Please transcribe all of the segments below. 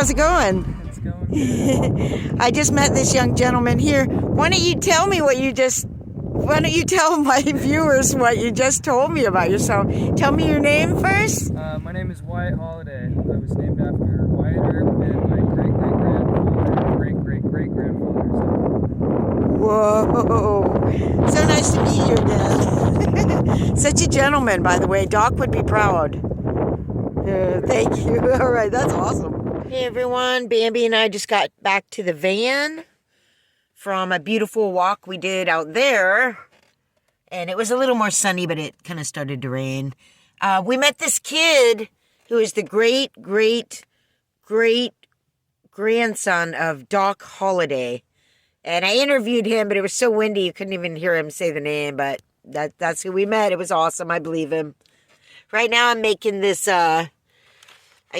how's it going? It's going good. I just met this young gentleman here. Why don't you tell my viewers what you just told me about yourself? Tell me your name first. My name is Wyatt Holliday. I was named after Wyatt Earp and my great-great-grandfather. Whoa. So nice to meet you again. Such a gentleman, by the way. Doc would be proud. Thank you. All right, that's awesome. Hey, everyone. Bambi and I just got back to the van from a beautiful walk we did out there. And it was a little more sunny, but it kind of started to rain. We met this kid who is the great-great-great-grandson of Doc Holliday. And I interviewed him, but it was so windy you couldn't even hear him say the name. But that's who we met. It was awesome. I believe him. Right now I'm making this, I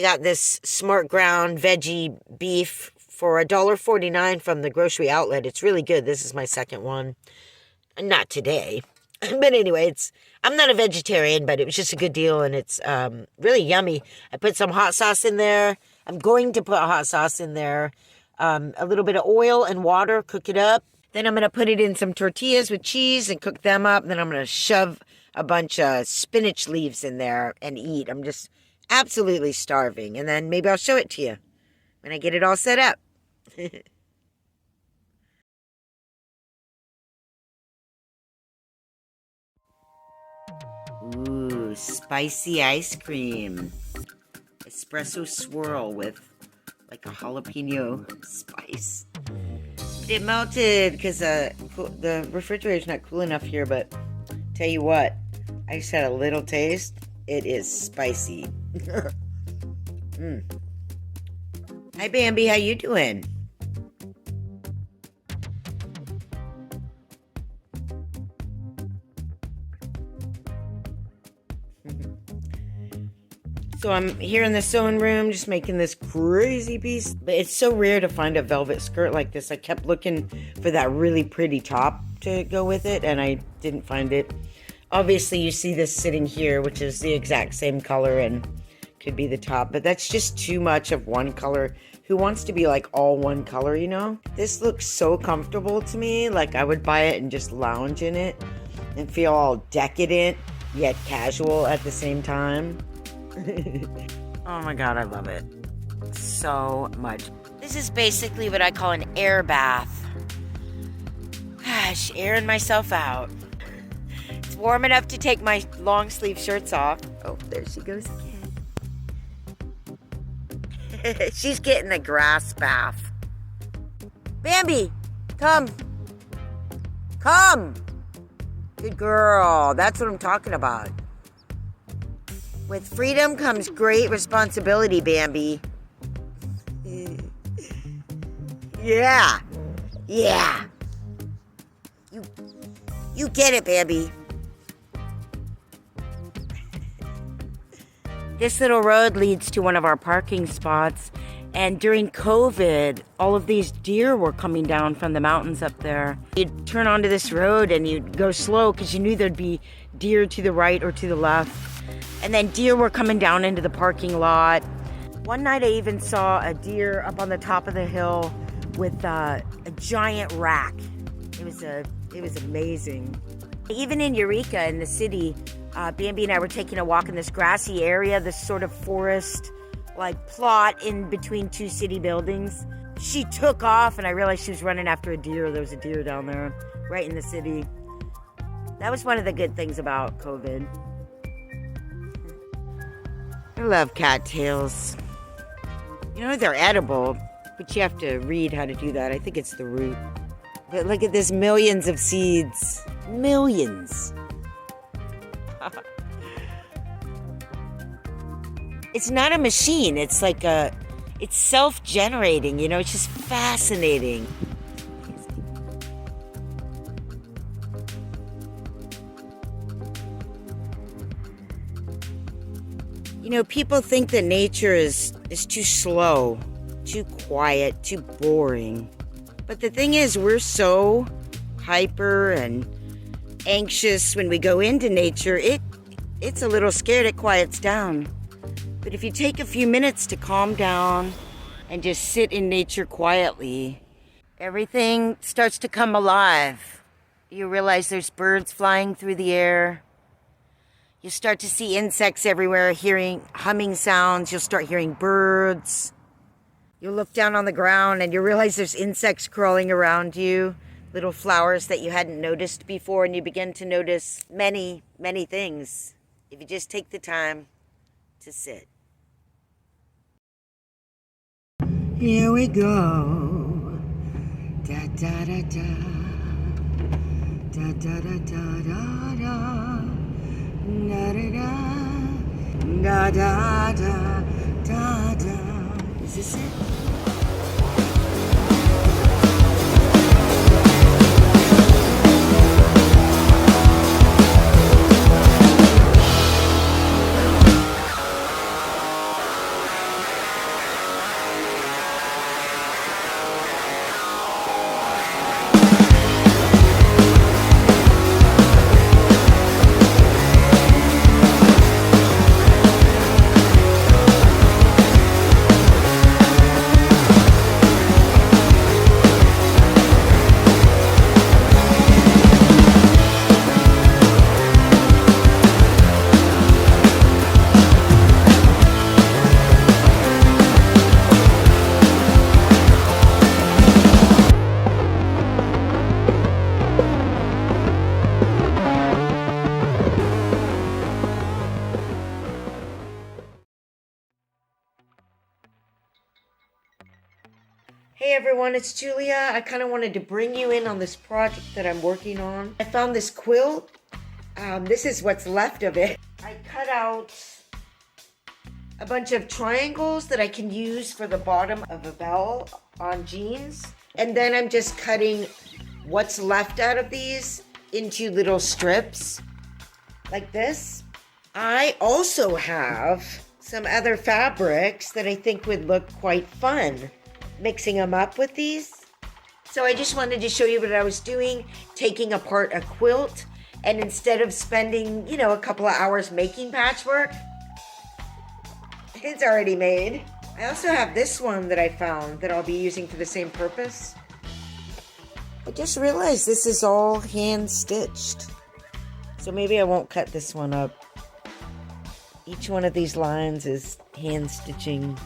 got this smart ground veggie beef for $1.49 from the grocery outlet. It's really good. This is my second one. Not today. But anyway, I'm not a vegetarian, but it was just a good deal, and it's really yummy. I put some hot sauce in there. I'm going to put hot sauce in there. A little bit of oil and water, cook it up. Then I'm going to put it in some tortillas with cheese and cook them up. Then I'm going to shove a bunch of spinach leaves in there and eat. I'm just absolutely starving. And then maybe I'll show it to you when I get it all set up. Ooh, spicy ice cream. Espresso swirl with like a jalapeno spice. It melted because the refrigerator's not cool enough here, but tell you what, I just had a little taste. It is spicy. Hi, Bambi. How you doing? So I'm here in the sewing room just making this crazy piece. But it's so rare to find a velvet skirt like this. I kept looking for that really pretty top to go with it, and I didn't find it. Obviously, you see this sitting here, which is the exact same color and could be the top. But that's just too much of one color. Who wants to be like all one color, you know? This looks so comfortable to me. Like I would buy it and just lounge in it and feel all decadent yet casual at the same time. Oh my god, I love it so much. This is basically what I call an air bath. Gosh, airing myself out. It's warm enough to take my long sleeve shirts off. Oh, there she goes again. She's getting a grass bath. Bambi, come. Come. Good girl. That's what I'm talking about. With freedom comes great responsibility, Bambi. Yeah. Yeah. You get it, Bambi. This little road leads to one of our parking spots. And during COVID, all of these deer were coming down from the mountains up there. You'd turn onto this road and you'd go slow because you knew there'd be deer to the right or to the left. And then deer were coming down into the parking lot. One night I even saw a deer up on the top of the hill with a giant rack. It was amazing. Even in Eureka, in the city, Bambi and I were taking a walk in this grassy area, this sort of forest like plot in between two city buildings. She took off and I realized she was running after a deer. There was a deer down there right in the city. That was one of the good things about COVID. I love cattails. You know, they're edible, but you have to read how to do that. I think it's the root. But look at this, millions of seeds. Millions. It's not a machine. It's like it's self-generating, you know, it's just fascinating. You know, people think that nature is too slow, too quiet, too boring. But the thing is, we're so hyper and anxious when we go into nature. It's a little scared, it quiets down. But if you take a few minutes to calm down and just sit in nature quietly, everything starts to come alive. You realize there's birds flying through the air. You start to see insects everywhere, hearing humming sounds. You'll start hearing birds. You'll look down on the ground and you realize there's insects crawling around you, little flowers that you hadn't noticed before, and you begin to notice many, many things if you just take the time to sit. Here we go. Da da da da. Da da da da da da. Da da da. Da da da da da. Is this it? Hey everyone, it's Julia. I kind of wanted to bring you in on this project that I'm working on. I found this quilt. This is what's left of it. I cut out a bunch of triangles that I can use for the bottom of a bell on jeans. And then I'm just cutting what's left out of these into little strips like this. I also have some other fabrics that I think would look quite fun, mixing them up with these. So I just wanted to show you what I was doing, taking apart a quilt, and instead of spending, a couple of hours making patchwork, it's already made. I also have this one that I found that I'll be using for the same purpose. I just realized this is all hand stitched. So maybe I won't cut this one up. Each one of these lines is hand stitching.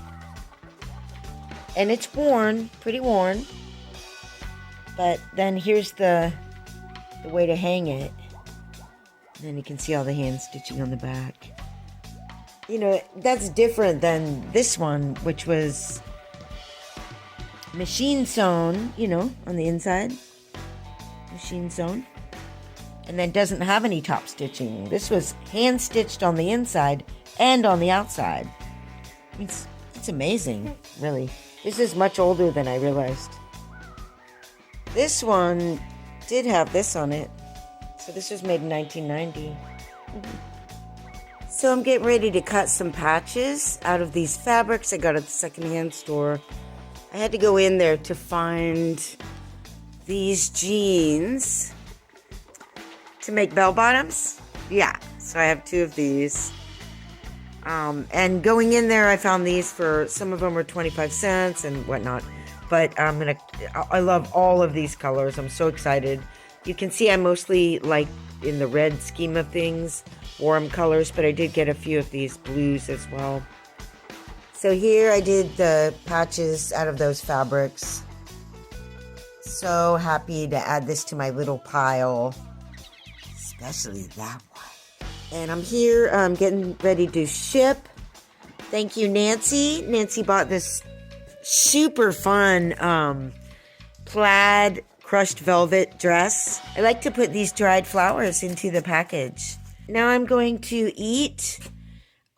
And it's worn, pretty worn. But then here's the way to hang it. And then you can see all the hand stitching on the back. That's different than this one, which was machine sewn, on the inside. Machine sewn. And then doesn't have any top stitching. This was hand stitched on the inside and on the outside. It's amazing, really. This is much older than I realized. This one did have this on it. So this was made in 1990. So I'm getting ready to cut some patches out of these fabrics I got at the secondhand store. I had to go in there to find these jeans to make bell bottoms. Yeah, so I have two of these. And going in there, I found these for, some of them were 25 cents and whatnot. But I love all of these colors. I'm so excited. You can see I mostly like, in the red scheme of things, warm colors, but I did get a few of these blues as well. So here I did the patches out of those fabrics. So happy to add this to my little pile, especially that one. And I'm here getting ready to ship. Thank you, Nancy. Nancy bought this super fun plaid crushed velvet dress. I like to put these dried flowers into the package. Now I'm going to eat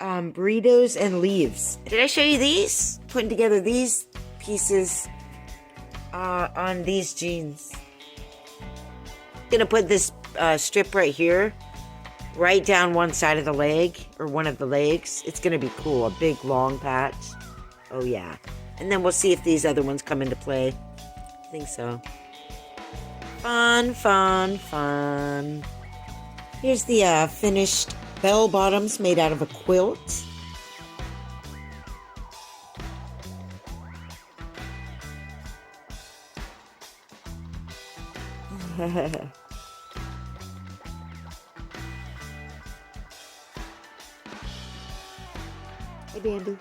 burritos and leaves. Did I show you these? Putting together these pieces on these jeans. I'm gonna put this strip right here, right down one side of the leg, or one of the legs. It's gonna be cool, a big long patch. Oh yeah. And then we'll see if these other ones come into play. I think so. Fun, fun, fun. Here's the finished bell bottoms made out of a quilt. Hey, Bambi.